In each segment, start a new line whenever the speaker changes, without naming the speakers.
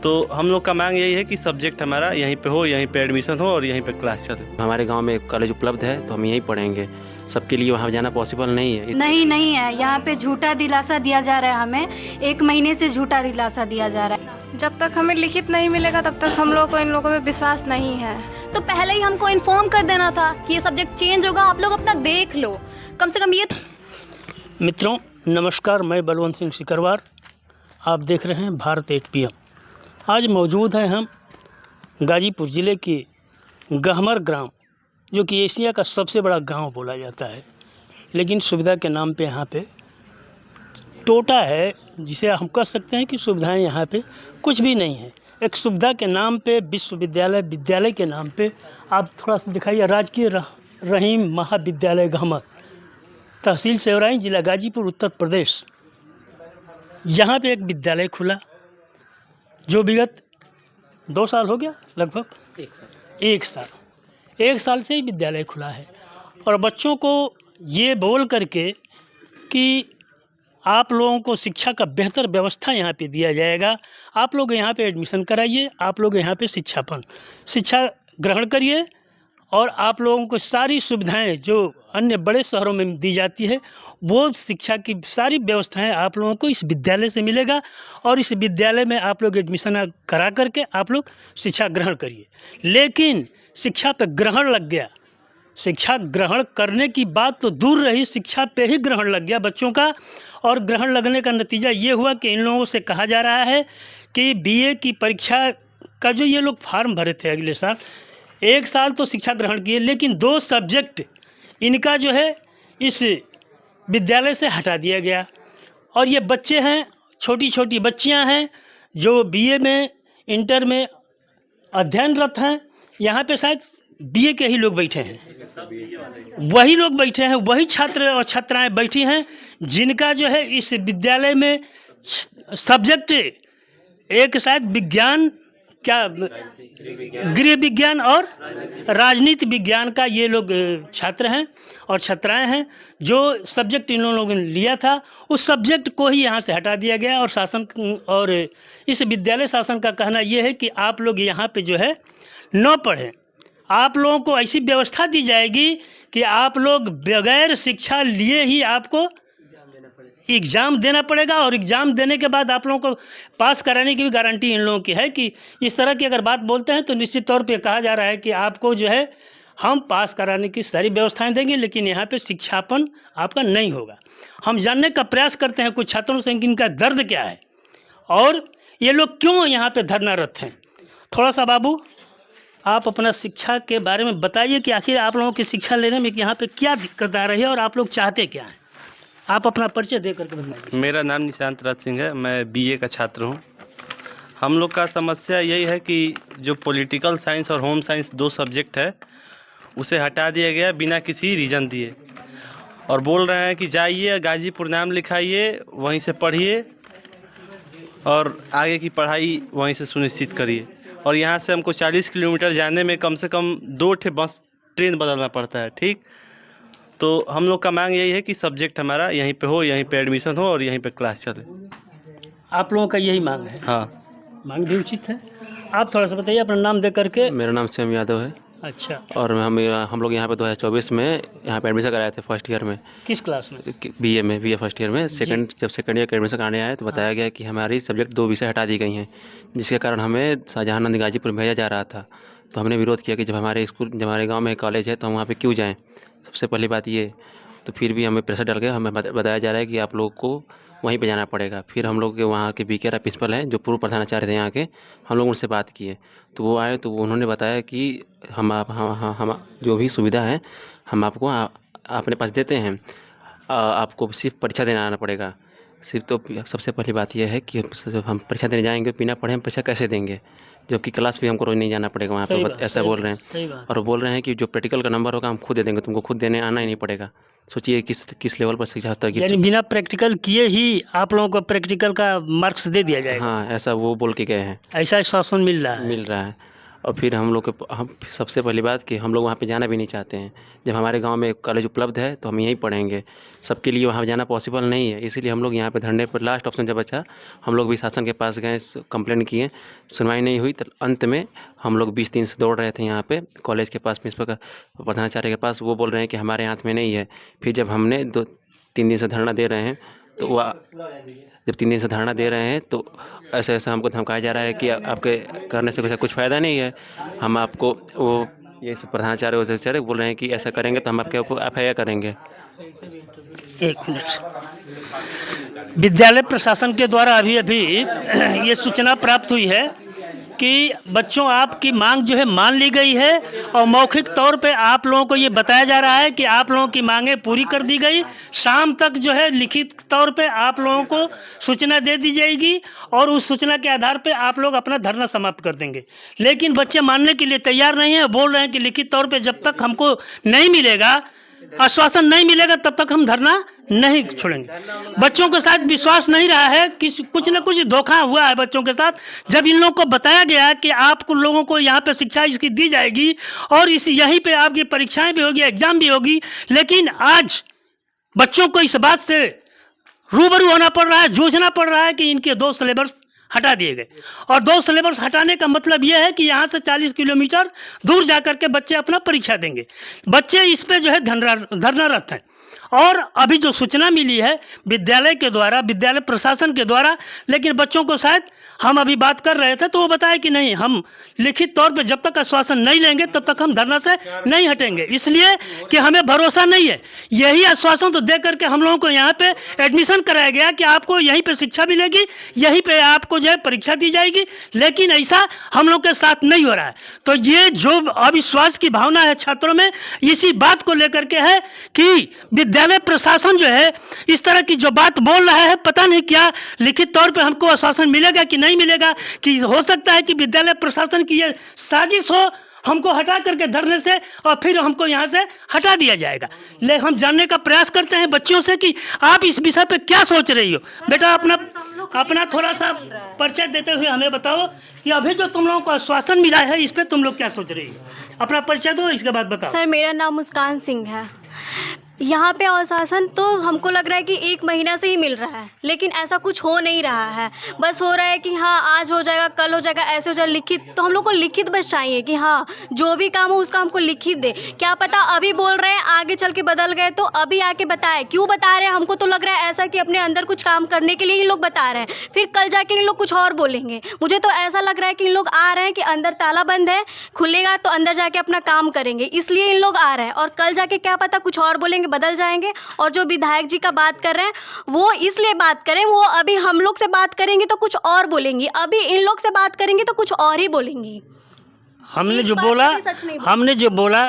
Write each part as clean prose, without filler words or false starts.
तो हम लोग का मांग यही है कि सब्जेक्ट हमारा यहीं पे हो, यहीं पे एडमिशन हो और यहीं पे क्लास चले।
हमारे गांव में एक कॉलेज उपलब्ध है तो हम यहीं पढ़ेंगे। सबके लिए वहाँ जाना पॉसिबल नहीं है।
नहीं है, यहाँ पे झूठा दिलासा दिया जा रहा है। हमें 1 महीने से झूठा दिलासा दिया जा रहा है।
जब तक हमें लिखित नहीं मिलेगा तब तक हम लोग को इन लोगों पे विश्वास नहीं है।
तो पहले ही हमको इन्फॉर्म कर देना था कि ये सब्जेक्ट चेंज होगा, आप लोग अपना देख लो कम से कम ये।
मित्रों नमस्कार, मैं बलवंत सिंह सिकरवार, आप देख रहे हैं भारत 8 PM। आज मौजूद हैं हम गाजीपुर ज़िले के गहमर ग्राम, जो कि एशिया का सबसे बड़ा गांव बोला जाता है, लेकिन सुविधा के नाम पे यहाँ पे टोटा है, जिसे हम कह सकते हैं कि सुविधाएं यहाँ पे कुछ भी नहीं है। एक सुविधा के नाम पे विश्वविद्यालय, विद्यालय के नाम पे आप थोड़ा सा दिखाइए, राजकीय रहीम महाविद्यालय गहमर, तहसील सेवराई, जिला गाजीपुर, उत्तर प्रदेश। यहाँ पे एक विद्यालय खुला जो विगत 2 साल हो गया, लगभग 1 साल से ही विद्यालय खुला है। और बच्चों को ये बोल करके कि आप लोगों को शिक्षा का बेहतर व्यवस्था यहाँ पे दिया जाएगा, आप लोग यहाँ पे एडमिशन कराइए, आप लोग यहाँ पे शिक्षा ग्रहण करिए और आप लोगों को सारी सुविधाएं जो अन्य बड़े शहरों में दी जाती है, वो शिक्षा की सारी व्यवस्थाएं आप लोगों को इस विद्यालय से मिलेगा। और इस विद्यालय में आप लोग एडमिशन करा करके आप लोग शिक्षा ग्रहण करिए। लेकिन शिक्षा पे ग्रहण लग गया, शिक्षा ग्रहण करने की बात तो दूर रही, शिक्षा पे ही ग्रहण लग गया बच्चों का। और ग्रहण लगने का नतीजा ये हुआ कि इन लोगों से कहा जा रहा है कि BA की परीक्षा का जो ये लोग फार्म भरे थे अगले साल, 1 साल तो शिक्षा ग्रहण किए, लेकिन 2 सब्जेक्ट इनका जो है इस विद्यालय से हटा दिया गया। और ये बच्चे हैं, छोटी छोटी बच्चियां हैं जो BA में, इंटर में अध्ययनरत हैं। यहाँ पे शायद BA के ही लोग बैठे हैं, वही लोग बैठे हैं, वही छात्र और छात्राएं बैठी हैं जिनका जो है इस विद्यालय में सब्जेक्ट एक शायद विज्ञान, क्या गृह विज्ञान और राजनीति विज्ञान का ये लोग छात्र हैं और छात्राएं हैं। जो सब्जेक्ट इन लोगों ने लिया था उस सब्जेक्ट को ही यहाँ से हटा दिया गया। और शासन और इस विद्यालय शासन का कहना ये है कि आप लोग यहाँ पे जो है न पढ़ें, आप लोगों को ऐसी व्यवस्था दी जाएगी कि आप लोग बगैर शिक्षा लिए ही आपको एग्ज़ाम देना पड़ेगा। और एग्ज़ाम देने के बाद आप लोगों को पास कराने की भी गारंटी इन लोगों की है कि इस तरह की अगर बात बोलते हैं तो निश्चित तौर पे कहा जा रहा है कि आपको जो है हम पास कराने की सारी व्यवस्थाएं देंगे, लेकिन यहाँ पे शिक्षापन आपका नहीं होगा। हम जानने का प्रयास करते हैं कुछ छात्रों से कि इनका दर्द क्या है और ये लोग क्यों यहाँ पर धरनारत हैं। थोड़ा सा बाबू आप अपना शिक्षा के बारे में बताइए कि आखिर आप लोगों की शिक्षा लेने में यहाँ पे क्या दिक्कत आ रही है और आप लोग चाहते क्या हैं। आप अपना परिचय दे करके बताइए।
मेरा नाम निशांत राज सिंह है, मैं BA का छात्र हूँ। हम लोग का समस्या यही है कि जो पॉलिटिकल साइंस और होम साइंस 2 सब्जेक्ट है उसे हटा दिया गया बिना किसी रीज़न दिए, और बोल रहे हैं कि जाइए गाजीपुर नाम लिखाइए, वहीं से पढ़िए और आगे की पढ़ाई वहीं से सुनिश्चित करिए। और यहाँ से हमको 40 किलोमीटर जाने में कम से कम 2 बस ट्रेन बदलना पड़ता है। ठीक, तो हम लोग का मांग यही है कि सब्जेक्ट हमारा यहीं पे हो, यहीं पे एडमिशन हो और यहीं पे क्लास चले।
आप लोगों का यही मांग है?
हाँ,
मांग भी उचित है। आप थोड़ा सा बताइए अपना नाम दे करके।
मेरा नाम श्याम यादव है।
अच्छा,
और हम लोग यहाँ पे 2024 में यहाँ पे एडमिशन कराए थे फर्स्ट ईयर में।
किस क्लास में?
BA में, BA फर्स्ट ईयर में। जब सेकंड ईयर का एडमिशन कराने आए तो बताया गया कि हमारी सब्जेक्ट 2 विषय हटा दी गई हैं, जिसके कारण हमें शाहजहानंद गाजीपुर भेजा जा रहा था। तो हमने विरोध किया कि जब हमारे गाँव में कॉलेज है तो हम वहाँ पर क्यों जाएँ। सबसे पहली बात ये, तो फिर भी हमें प्रेशर डाल के हमें बताया जा रहा है कि आप लोग को वहीं पे जाना पड़ेगा। फिर हम लोग के वहाँ के BK प्रिंसिपल हैं जो पूर्व प्रधानाचार्य थे यहाँ के, हम लोग उनसे बात किए तो वो आए तो उन्होंने बताया कि हम जो भी सुविधा है हम आपको अपने पास देते हैं, आपको सिर्फ परीक्षा देने आना पड़ेगा सिर्फ। तो सबसे पहली बात यह है कि हम परीक्षा देने जाएंगे बिना पढ़े हम परीक्षा कैसे देंगे, जबकि क्लास भी हमको रोज नहीं जाना पड़ेगा वहाँ पे, ऐसा बोल रहे हैं। और बोल रहे हैं कि जो प्रैक्टिकल का नंबर होगा हम खुद दे देंगे, तुमको खुद देने आना ही नहीं पड़ेगा। सोचिए किस लेवल पर शिक्षा स्तर की,
यानी बिना प्रैक्टिकल किए ही आप लोगों को प्रैक्टिकल का मार्क्स दे दिया जाएगा।
हाँ, ऐसा वो बोल के गए हैं,
ऐसा शासन मिल रहा है।
मिल रहा है। और फिर हम सबसे पहली बात कि हम लोग वहाँ पे जाना भी नहीं चाहते हैं। जब हमारे गांव में कॉलेज उपलब्ध है तो हम यहीं पढ़ेंगे, सबके लिए वहाँ जाना पॉसिबल नहीं है। इसीलिए हम लोग यहाँ पे धरने पर लास्ट ऑप्शन जब बचा, हम लोग भी शासन के पास गए, कंप्लेंट किए, सुनवाई नहीं हुई। तो अंत में हम लोग 20 दिन से दौड़ रहे थे यहाँ पे कॉलेज के पास, प्रिंसिपल का प्रधानाचार्य के पास। वो बोल रहे हैं कि हमारे हाथ में नहीं है। फिर जब हमने 2-3 दिन से धरना दे रहे हैं तो वह जब 3 दिन से धरना दे रहे हैं तो ऐसा ऐसा हमको धमकाया जा रहा है कि आपके करने से कुछ फ़ायदा नहीं है। हम आपको वो ये प्रधानाचार्य बोल रहे हैं कि ऐसा करेंगे तो हम आपके ऊपर FIR करेंगे।
एक मिनट। विद्यालय प्रशासन के द्वारा अभी अभी ये सूचना प्राप्त हुई है कि बच्चों आपकी मांग जो है मान ली गई है और मौखिक तौर पे आप लोगों को ये बताया जा रहा है कि आप लोगों की मांगें पूरी कर दी गई। शाम तक जो है लिखित तौर पे आप लोगों को सूचना दे दी जाएगी और उस सूचना के आधार पे आप लोग अपना धरना समाप्त कर देंगे। लेकिन बच्चे मानने के लिए तैयार नहीं है, बोल रहे हैं कि लिखित तौर पर जब तक हमको नहीं मिलेगा, आश्वासन नहीं मिलेगा, तब तक हम धरना नहीं छोड़ेंगे। बच्चों के साथ विश्वास नहीं रहा है कि कुछ न कुछ धोखा हुआ है बच्चों के साथ। जब इन लोगों को बताया गया कि आपको लोगों को यहाँ पे शिक्षा इसकी दी जाएगी और यहीं पे आपकी परीक्षाएं भी होगी, एग्जाम भी होगी, लेकिन आज बच्चों को इस बात से रूबरू होना पड़ रहा है, जूझना पड़ रहा है कि इनके 2 सिलेबस हटा दिए गए। और 2 सिलेबस हटाने का मतलब यह है कि यहाँ से 40 किलोमीटर दूर जाकर के बच्चे अपना परीक्षा देंगे। बच्चे इस पे जो है धरनारत हैं। और अभी जो सूचना मिली है विद्यालय के द्वारा, विद्यालय प्रशासन के द्वारा, लेकिन बच्चों को शायद हम अभी बात कर रहे थे तो वो बताया कि नहीं, हम लिखित तौर पे जब तक आश्वासन नहीं लेंगे तब तक हम धरना से नहीं हटेंगे, इसलिए कि हमें भरोसा नहीं है। यही आश्वासन तो दे करके हम लोगों को यहाँ पे एडमिशन कराया गया कि आपको यहीं पे शिक्षा मिलेगी, यहीं पे आपको जो है परीक्षा दी जाएगी, लेकिन ऐसा हम लोग के साथ नहीं हो रहा है। तो ये जो अविश्वास की भावना है छात्रों में, इसी बात को लेकर के है कि विद्यालय प्रशासन जो है इस तरह की जो बात बोल रहा है, पता नहीं क्या लिखित तौर पे हमको आश्वासन मिलेगा कि नहीं मिलेगा, कि हो सकता है कि विद्यालय प्रशासन की ये साजिश हो, हमको हटा करके धरने से और फिर हमको यहाँ से हटा दिया जाएगा। लेकिन हम जानने का प्रयास करते हैं बच्चों से कि आप इस विषय पे क्या सोच रही हो। बेटा अपना थोड़ा सा परिचय देते हुए हमें बताओ कि अभी जो तुम लोगों को आश्वासन मिला है इस पे तुम लोग क्या सोच रही हो। अपना परिचय दो, इसके बाद बताओ।
सर, मेरा नाम मुस्कान सिंह है। यहाँ पे आश्वासन तो हमको लग रहा है कि 1 महीना से ही मिल रहा है, लेकिन ऐसा कुछ हो नहीं रहा है। बस हो रहा है कि हाँ आज हो जाएगा, कल हो जाएगा, ऐसे हो जाएगा। लिखित तो हम लोग को लिखित बस चाहिए कि हाँ जो भी काम हो उसका हमको लिखित दे। क्या पता अभी बोल रहे हैं आगे चल के बदल गए तो अभी आके बताए। क्यों बता रहे हैं? हमको तो लग रहा है ऐसा कि अपने अंदर कुछ काम करने के लिए इन लोग बता रहे हैं, फिर कल जाके इन लोग कुछ और बोलेंगे। मुझे तो ऐसा लग रहा है कि इन लोग आ रहे हैं कि अंदर ताला बंद है, खुलेगा तो अंदर जाके अपना काम करेंगे, इसलिए इन लोग आ रहे हैं। और कल जाके क्या पता कुछ और बोलेंगे, बदल जाएंगे। और जो विधायक जी का बात कर रहे हैं वो इसलिए बात करें, वो अभी हम लोग से बात करेंगे तो कुछ और बोलेंगी, अभी इन लोग से बात करेंगे तो कुछ और ही बोलेंगी।
हमने जो बोला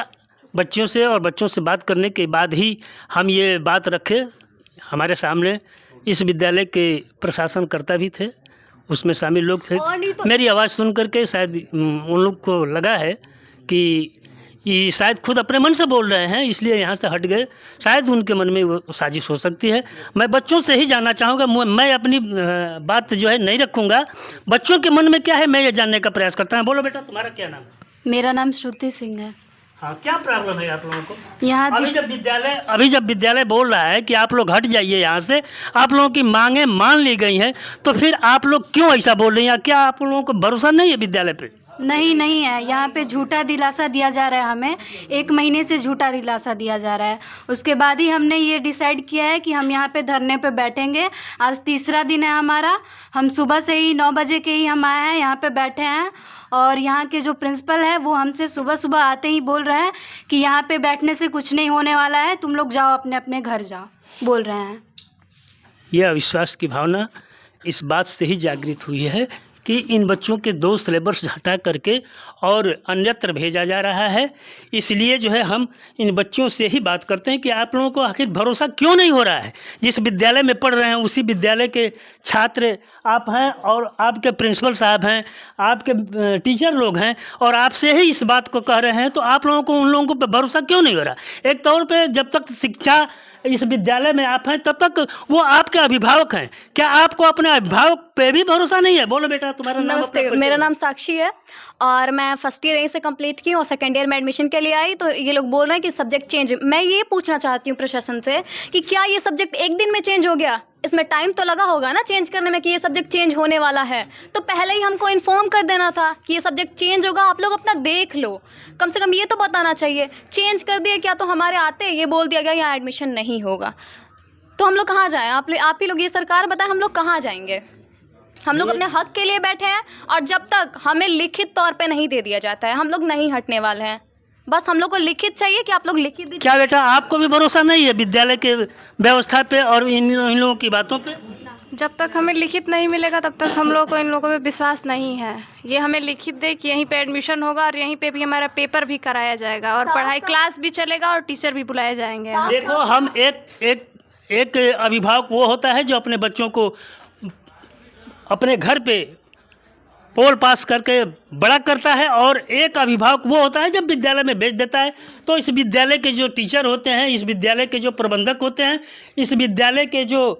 बच्चों से और बच्चों से बात करने के बाद ही हम ये बात रखे। हमारे सामने इस विद्यालय के प्रशासनकर्ता भी थे, उसमें शामिल लोग थे। तो मेरी आवाज़ सुन करके शायद उन लोग को लगा है कि ये शायद खुद अपने मन से बोल रहे हैं, इसलिए यहाँ से हट गए। शायद उनके मन में वो साजिश हो सकती है। मैं बच्चों से ही जानना चाहूँगा, मैं अपनी बात जो है नहीं रखूँगा। बच्चों के मन में क्या है मैं ये जानने का प्रयास करता हूँ। बोलो बेटा, तुम्हारा क्या नाम है?
मेरा नाम श्रुति सिंह है।
हाँ, क्या प्रॉब्लम है आप लोगों को?
यहाँ
अभी जब विद्यालय बोल रहा है कि आप लोग हट जाइए यहाँ से, आप लोगों की मांगें मान ली गई हैं, तो फिर आप लोग क्यों ऐसा बोल रही हैं? क्या आप लोगों को भरोसा नहीं है विद्यालय पे?
नहीं है, यहाँ पे झूठा दिलासा दिया जा रहा है हमें। 1 महीने से झूठा दिलासा दिया जा रहा है। उसके बाद ही हमने ये डिसाइड किया है कि हम यहाँ पे धरने पे बैठेंगे। आज 3रा दिन है हमारा। हम सुबह से ही 9 बजे के ही हम आए हैं, यहाँ पे बैठे हैं। और यहाँ के जो प्रिंसिपल है वो हमसे सुबह आते ही बोल रहे हैं कि यहाँ पे बैठने से कुछ नहीं होने वाला है, तुम लोग जाओ अपने अपने घर जाओ, बोल रहे हैं।
यह अविश्वास की भावना इस बात से ही जागृत हुई है कि इन बच्चों के 2 सिलेबस हटा करके और अन्यत्र भेजा जा रहा है। इसलिए जो है हम इन बच्चों से ही बात करते हैं कि आप लोगों को आखिर भरोसा क्यों नहीं हो रहा है। जिस विद्यालय में पढ़ रहे हैं उसी विद्यालय के छात्र आप हैं और आपके प्रिंसिपल साहब हैं, आपके टीचर लोग हैं, और आपसे ही इस बात को कह रहे हैं, तो आप लोगों को उन लोगों को भरोसा क्यों नहीं हो रहा? एक तौर पे जब तक शिक्षा इस विद्यालय में आप हैं तब तक वो आपके अभिभावक हैं। क्या आपको अपने अभिभावक पे भी भरोसा नहीं है? बोलो बेटा। तुम्हारा नाम?
नमस्ते,
अपना परिचय
मेरा
दो।
नाम साक्षी है और मैं फर्स्ट ईयर यहीं से कंप्लीट की और सेकेंड ईयर में एडमिशन के लिए आई। तो ये लोग बोल रहे हैं कि सब्जेक्ट चेंज। मैं ये पूछना चाहती हूँ प्रशासन से कि क्या ये सब्जेक्ट एक दिन में चेंज हो गया? इसमें टाइम तो लगा होगा ना चेंज करने में कि ये सब्जेक्ट चेंज होने वाला है। तो पहले ही हमको इन्फॉर्म कर देना था कि ये सब्जेक्ट चेंज होगा, आप लोग अपना देख लो। कम से कम ये तो बताना चाहिए। चेंज कर दिए क्या तो हमारे आते ये बोल दिया गया यहाँ एडमिशन नहीं होगा। तो हम लोग कहाँ जाएँ? आप ही लोग, ये सरकार बताए हम लोग कहाँ जाएंगे? हम लोग अपने हक के लिए बैठे हैं और जब तक हमें लिखित तौर पे नहीं दे दिया जाता है हम लोग नहीं हटने वाले हैं। बस हम लोग को लिखित चाहिए कि आप लोग लिखित दीजिए।
क्या बेटा आपको भी भरोसा नहीं है विद्यालय के व्यवस्था पे और इन लोगों की बातों पे?
जब तक हमें लिखित नहीं मिलेगा तब तक हम लोग को इन लोगों पे विश्वास नहीं है। ये हमें लिखित दे कि यहीं पे एडमिशन होगा और यहीं पे भी हमारा पेपर भी कराया जाएगा और पढ़ाई क्लास भी चलेगा और टीचर भी बुलाए जाएंगे।
देखो, हम एक अभिभावक वो होता है जो अपने बच्चों को अपने घर पे पोल पास करके बड़ा करता है और एक अभिभावक वो होता है जब विद्यालय में भेज देता है। तो इस विद्यालय के जो टीचर होते हैं, इस विद्यालय के जो प्रबंधक होते हैं, इस विद्यालय के जो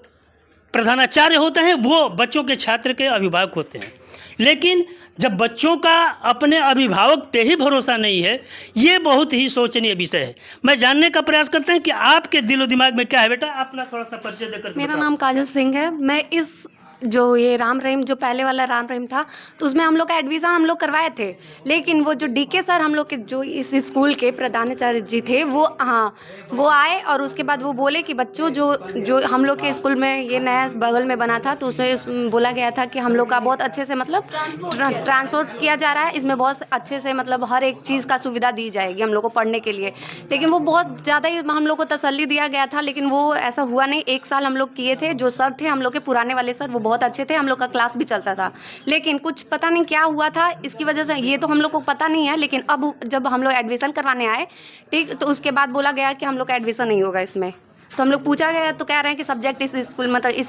प्रधानाचार्य होते हैं, वो बच्चों के छात्र के अभिभावक होते हैं। लेकिन जब बच्चों का अपने अभिभावक पे ही भरोसा नहीं है, ये बहुत ही शोचनीय विषय है। मैं जानने का प्रयास करते हैं कि आपके दिलो दिमाग में क्या है। बेटा अपना थोड़ा सा परिचय देकर
मेरा
बताओ।
नाम काजल सिंह है। मैं इस जो ये राम रहीम जो पहले वाला राम रहीम था तो उसमें हम लोग का एडमिशन हम लोग करवाए थे। लेकिन वो जो डीके सर हम लोग के जो इस स्कूल के प्रधानाचार्य जी थे वो आए और उसके बाद वो बोले कि बच्चों जो हम लोग के स्कूल में ये नया बगल में बना था तो उसमें बोला गया था कि हम लोग का बहुत अच्छे से मतलब ट्रांसपोर्ट किया जा रहा है। इसमें बहुत अच्छे से मतलब हर एक चीज़ का सुविधा दी जाएगी हम लोग को पढ़ने के लिए। लेकिन वो बहुत ज़्यादा ही हम लोग को तसल्ली दिया गया था, लेकिन वो ऐसा हुआ नहीं। 1 साल हम लोग किए थे। जो सर थे हम लोग के पुराने वाले सर वो बहुत अच्छे थे, हम लोग का क्लास भी चलता था। लेकिन कुछ पता नहीं क्या हुआ था इसकी वजह से, ये तो हम लोग को पता नहीं है। लेकिन अब जब हम लोग एडमिशन करवाने आए ठीक, तो उसके बाद बोला गया कि हम लोग का एडमिशन नहीं होगा इसमें। तो हम लोग पूछा गया तो कह रहे हैं कि सब्जेक्ट इस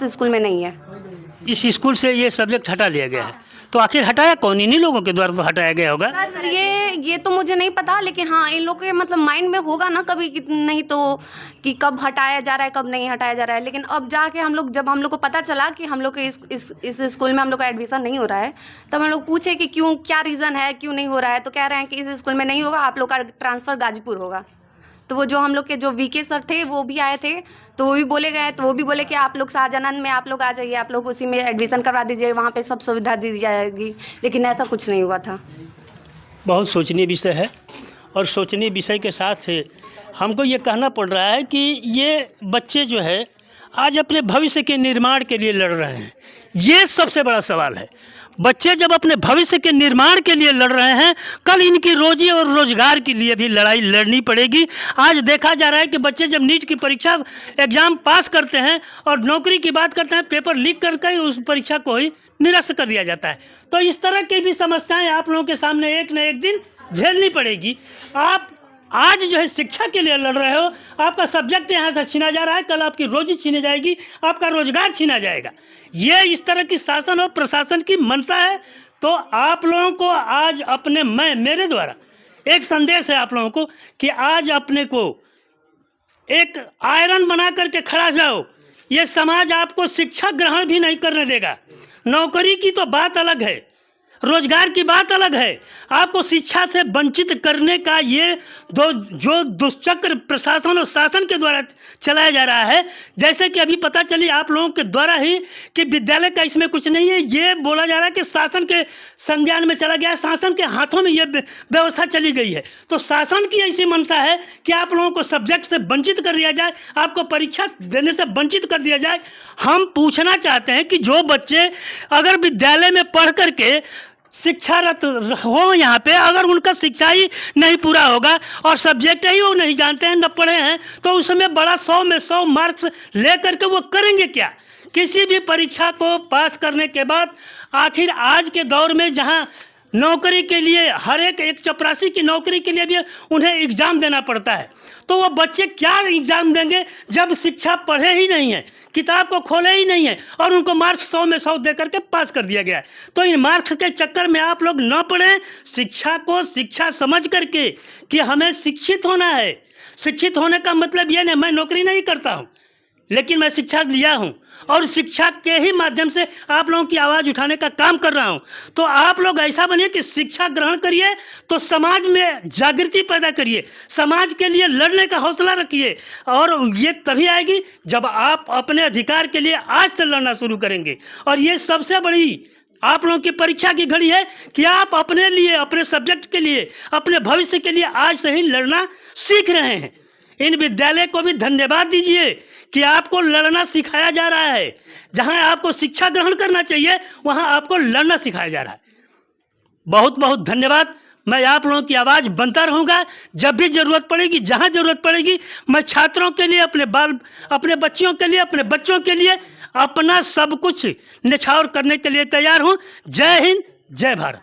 स्कूल में नहीं है।
इस स्कूल से ये सब्जेक्ट हटा लिया गया है। तो आखिर हटाया कौन? इन्हीं लोगों के द्वारा तो हटाया गया होगा।
सर ये तो मुझे नहीं पता, लेकिन हाँ इन लोग के मतलब माइंड में होगा ना कभी नहीं तो कि कब हटाया जा रहा है कब नहीं हटाया जा रहा है। लेकिन अब जाके जब हम लोग को पता चला कि हम लोग के इस स्कूल में हम लोग का एडमिशन नहीं हो रहा है, तब हम लोग पूछे कि क्यों, क्या रीज़न है, क्यों नहीं हो रहा है। तो कह रहे हैं कि इस स्कूल में नहीं होगा, आप लोग का ट्रांसफ़र गाजीपुर होगा। तो वो जो हम लोग के जो वीके सर थे वो भी आए थे, तो वो भी बोले गए, तो वो भी बोले कि आप लोग शाहजहां में आप लोग आ जाइए, आप लोग उसी में एडमिशन करवा दीजिए, वहाँ पे सब सुविधा दी जाएगी। लेकिन ऐसा कुछ नहीं हुआ था।
बहुत सोचनीय विषय है और सोचनीय विषय के साथ हमको ये कहना पड़ रहा है कि ये बच्चे जो है आज अपने भविष्य के निर्माण के लिए लड़ रहे हैं। ये सबसे बड़ा सवाल है। बच्चे जब अपने भविष्य के निर्माण के लिए लड़ रहे हैं, कल इनकी रोजी और रोजगार के लिए भी लड़ाई लड़नी पड़ेगी। आज देखा जा रहा है कि बच्चे जब नीट की परीक्षा एग्ज़ाम पास करते हैं और नौकरी की बात करते हैं, पेपर लीक करके उस परीक्षा को ही निरस्त कर दिया जाता है। तो इस तरह की भी समस्याएं आप लोगों के सामने एक न एक दिन झेलनी पड़ेगी। आप आज जो है शिक्षा के लिए लड़ रहे हो, आपका सब्जेक्ट यहाँ से छीना जा रहा है, कल आपकी रोजी छीनी जाएगी, आपका रोजगार छीना जाएगा। ये इस तरह की शासन और प्रशासन की मंशा है। तो आप लोगों को आज मेरे द्वारा एक संदेश है आप लोगों को कि आज अपने को एक आयरन बना करके खड़ा जाओ। ये समाज आपको शिक्षा ग्रहण भी नहीं करने देगा। नौकरी की तो बात अलग है, रोजगार की बात अलग है। आपको शिक्षा से वंचित करने का ये जो दुष्चक्र प्रशासन और शासन के द्वारा चलाया जा रहा है, जैसे कि अभी पता चली आप लोगों के द्वारा ही कि विद्यालय का इसमें कुछ नहीं है, ये बोला जा रहा है कि शासन के संज्ञान में चला गया है, शासन के हाथों में ये व्यवस्था चली गई है। तो शासन की ऐसी मंशा है कि आप लोगों को सब्जेक्ट से वंचित कर दिया जाए, आपको परीक्षा देने से वंचित कर दिया जाए। हम पूछना चाहते हैं कि जो बच्चे अगर विद्यालय में पढ़ करके शिक्षारत हो, यहाँ पे अगर उनका शिक्षा ही नहीं पूरा होगा और सब्जेक्ट ही वो नहीं जानते हैं, न पढ़े हैं, तो उसमें बड़ा 100 में 100 मार्क्स ले करके वो करेंगे क्या? किसी भी परीक्षा को पास करने के बाद आखिर आज के दौर में जहाँ नौकरी के लिए हर एक चपरासी की नौकरी के लिए भी उन्हें एग्ज़ाम देना पड़ता है, तो वो बच्चे क्या एग्ज़ाम देंगे जब शिक्षा पढ़े ही नहीं है, किताब को खोले ही नहीं है और उनको मार्क्स 100 में 100 दे करके पास कर दिया गया है। तो इन मार्क्स के चक्कर में आप लोग न पढ़ें, शिक्षा को शिक्षा समझ करके कि हमें शिक्षित होना है। शिक्षित होने का मतलब ये नहीं मैं नौकरी नहीं करता हूँ, लेकिन मैं शिक्षा लिया हूँ और शिक्षा के ही माध्यम से आप लोगों की आवाज़ उठाने का काम कर रहा हूँ। तो आप लोग ऐसा बनिए कि शिक्षा ग्रहण करिए तो समाज में जागृति पैदा करिए, समाज के लिए लड़ने का हौसला रखिए, और ये तभी आएगी जब आप अपने अधिकार के लिए आज से लड़ना शुरू करेंगे। और ये सबसे बड़ी आप लोगों की परीक्षा की घड़ी है कि आप अपने लिए, अपने सब्जेक्ट के लिए, अपने भविष्य के लिए आज से ही लड़ना सीख रहे हैं। इन विद्यालय को भी धन्यवाद दीजिए कि आपको लड़ना सिखाया जा रहा है। जहां आपको शिक्षा ग्रहण करना चाहिए वहां आपको लड़ना सिखाया जा रहा है। बहुत बहुत धन्यवाद। मैं आप लोगों की आवाज़ बनता रहूँगा। जब भी ज़रूरत पड़ेगी, जहाँ ज़रूरत पड़ेगी, मैं छात्रों के लिए, अपने बच्चियों के लिए, अपने बच्चों के लिए अपना सब कुछ निछावर करने के लिए तैयार हूँ। जय हिंद, जय भारत।